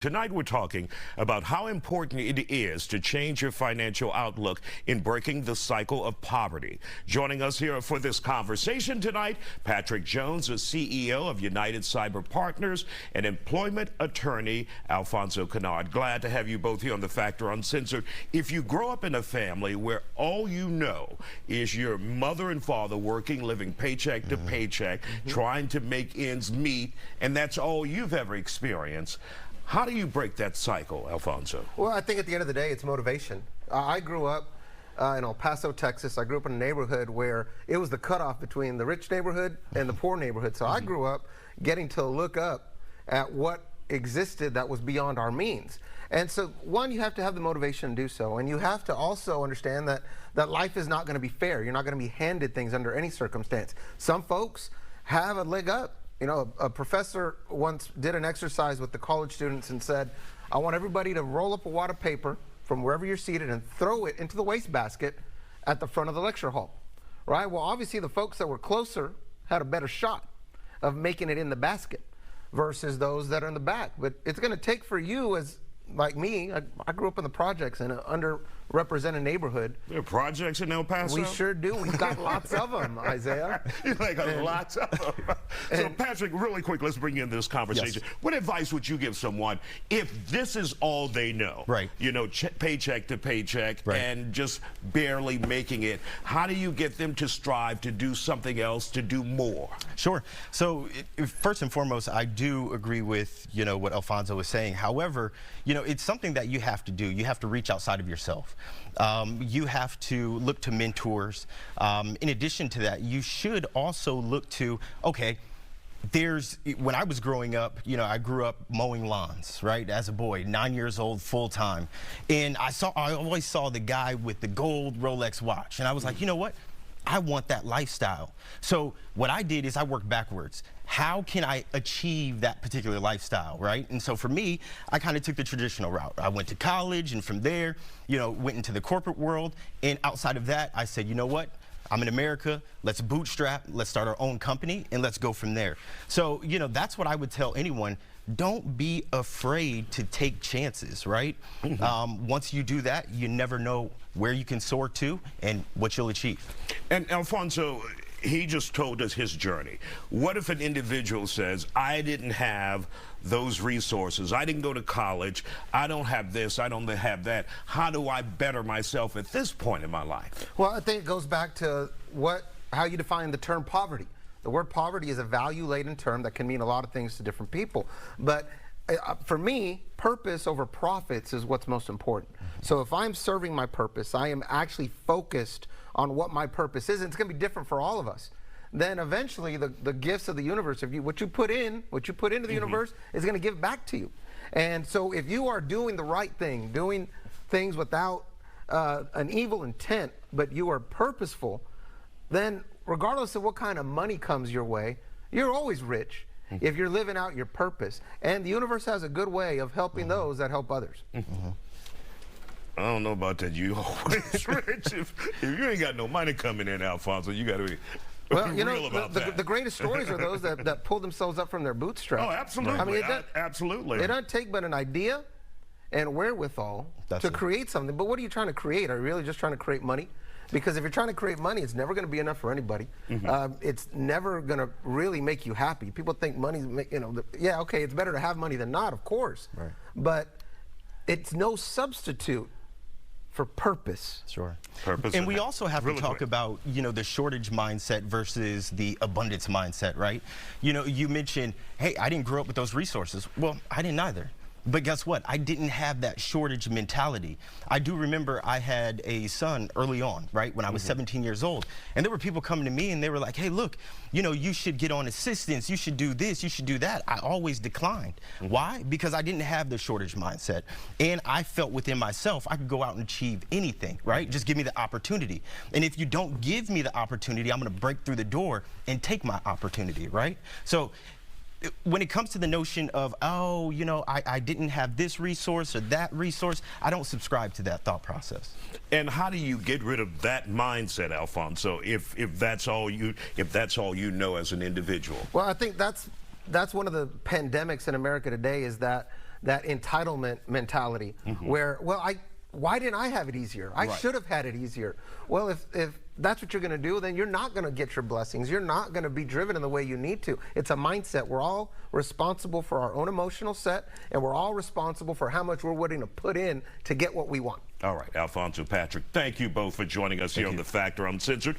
Tonight we're talking about how important it is to change your financial outlook in breaking the cycle of poverty. Joining us here for this conversation tonight, Patrick Jones, the CEO of United Cyber Partners, and employment attorney Alfonso Kennard. Glad to have you both here on The Factor Uncensored. If you grow up in a family where all you know is your mother and father working, living paycheck to paycheck, trying to make ends meet, and that's all you've ever experienced, how do you break that cycle, Alfonso? Well, I think at the end of the day, it's motivation. I grew up in El Paso, Texas. I grew up in a neighborhood where it was the cutoff between the rich neighborhood and the poor neighborhood. So I grew up getting to look up at what existed that was beyond our means. And so, one, you have to have the motivation to do so. And you have to also understand that life is not going to be fair. You're not going to be handed things under any circumstance. Some folks have a leg up. You know, a professor once did an exercise with the college students and said, I want everybody to roll up a wad of paper from wherever you're seated and throw it into the wastebasket at the front of the lecture hall, right? Well, obviously the folks that were closer had a better shot of making it in the basket versus those that are in the back. But it's going to take for you, as like me, I grew up in the projects in an underrepresented neighborhood. There are projects in El Paso? We sure do. We've got lots of them, Isaiah. Like lots of them. So Patrick, really quick, let's bring you in this conversation. Yes. What advice would you give someone if this is all they know? Right. You know, paycheck to paycheck, right, and just barely making it. How do you get them to strive to do something else, to do more? Sure. So first and foremost, I do agree with, you know, what Alfonso was saying. However, you know, it's something that you have to do. You have to reach outside of yourself. You have to look to mentors. In addition to that, you should also look to, okay, when I was growing up, you know, I grew up mowing lawns, right, as a boy, 9 years old, full time. And I always saw the guy with the gold Rolex watch. And I was like, you know what? I want that lifestyle. So what I did is I worked backwards. How can I achieve that particular lifestyle, right? And so for me, I kind of took the traditional route. I went to college, and from there, you know, went into the corporate world. And outside of that, I said, you know what? I'm in America, let's bootstrap, let's start our own company, and let's go from there. So, you know, that's what I would tell anyone. Don't be afraid to take chances, right? Once you do that, you never know where you can soar to and what you'll achieve. And Alfonso, he just told us his journey. What if an individual says, I didn't have those resources, I didn't go to college, I don't have this, I don't have that. How do I better myself at this point in my life? Well, I think it goes back to how you define the term poverty. The word poverty is a value-laden term that can mean a lot of things to different people. But for me, purpose over profits is what's most important. So if I'm serving my purpose, I am actually focused on what my purpose is, and it's going to be different for all of us. Then eventually the gifts of the universe, what you put into the universe is going to give back to you. And so if you are doing the right thing, doing things without an evil intent, but you are purposeful, then regardless of what kind of money comes your way, you're always rich if you're living out your purpose. And the universe has a good way of helping those that help others. I don't know about that. You always rich. If you ain't got no money coming in, Alfonso, you got to be real about that. The greatest stories are those that pull themselves up from their bootstraps. Oh, absolutely. I mean, absolutely. It doesn't take but an idea and wherewithal to create something. But what are you trying to create? Are you really just trying to create money? Because if you're trying to create money, it's never going to be enough for anybody. It's never going to really make you happy. People think money's, you know, yeah, okay, it's better to have money than not, of course. Right. But it's no substitute for purpose. Sure. Purpose. And we also have to talk about, you know, the shortage mindset versus the abundance mindset, right? You know, you mentioned, hey, I didn't grow up with those resources. Well, I didn't either. But guess what? I didn't have that shortage mentality. I do remember I had a son early on, right, when I was 17 years old. And there were people coming to me and they were like, hey, look, you know, you should get on assistance. You should do this. You should do that. I always declined. Why? Because I didn't have the shortage mindset. And I felt within myself I could go out and achieve anything, right? Just give me the opportunity. And if you don't give me the opportunity, I'm going to break through the door and take my opportunity, right? So when it comes to the notion of, oh, you know, I didn't have this resource or that resource, I don't subscribe to that thought process. And how do you get rid of that mindset, Alfonso, if that's all you know as an individual? Well, I think that's one of the pandemics in America today, is that that entitlement mentality where, well, why didn't I have it easier? I should have had it easier. Well, if that's what you're going to do, then you're not going to get your blessings. You're not going to be driven in the way you need to. It's a mindset. We're all responsible for our own emotional set, and we're all responsible for how much we're willing to put in to get what we want. All right, Alfonso, Patrick, thank you both for joining us here on The Factor Uncensored.